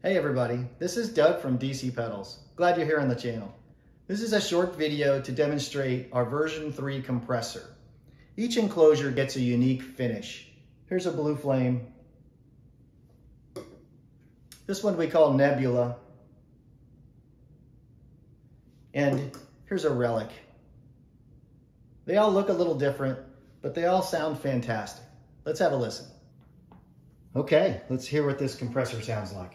Hey everybody, this is Doug from DC Pedals. Glad you're here on the channel. This is a short video to demonstrate our version 3 compressor. Each enclosure gets a unique finish. Here's a blue flame. This one we call Nebula. And here's a Relic. They all look a little different, but they all sound fantastic. Let's have a listen. Okay, let's hear what this compressor sounds like.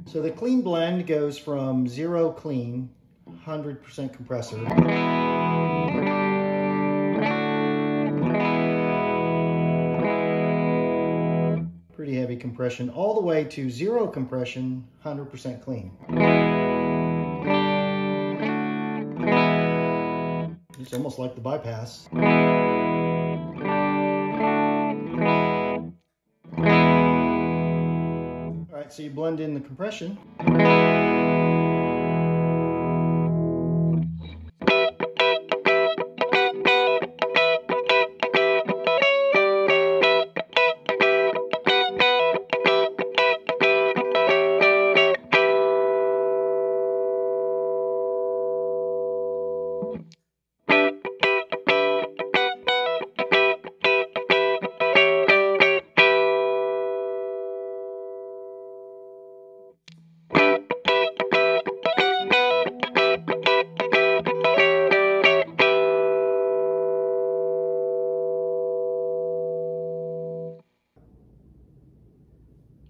So the clean blend goes from 0 clean, 100% compressor, pretty heavy compression, all the way to 0 compression, 100% clean. It's almost like the bypass. All right, so you blend in the compression.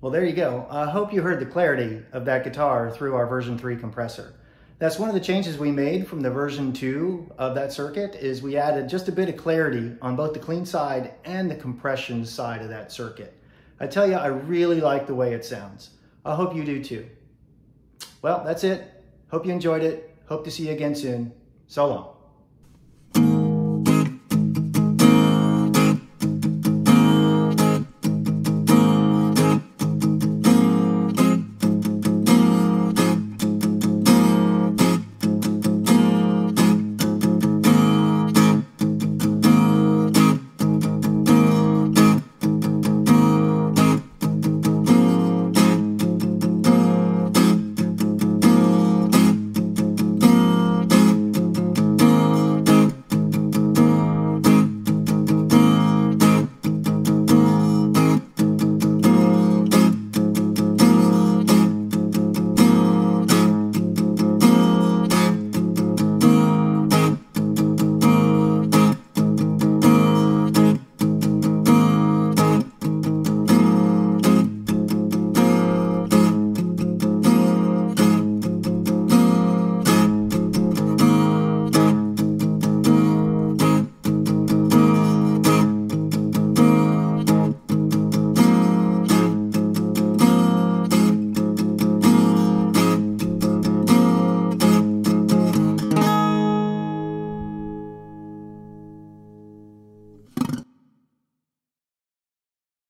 Well, there you go. I hope you heard the clarity of that guitar through our version 3 compressor. That's one of the changes we made from the version 2 of that circuit, is we added just a bit of clarity on both the clean side and the compression side of that circuit. I tell you, I really like the way it sounds. I hope you do too. Well, that's it. Hope you enjoyed it. Hope to see you again soon. So long.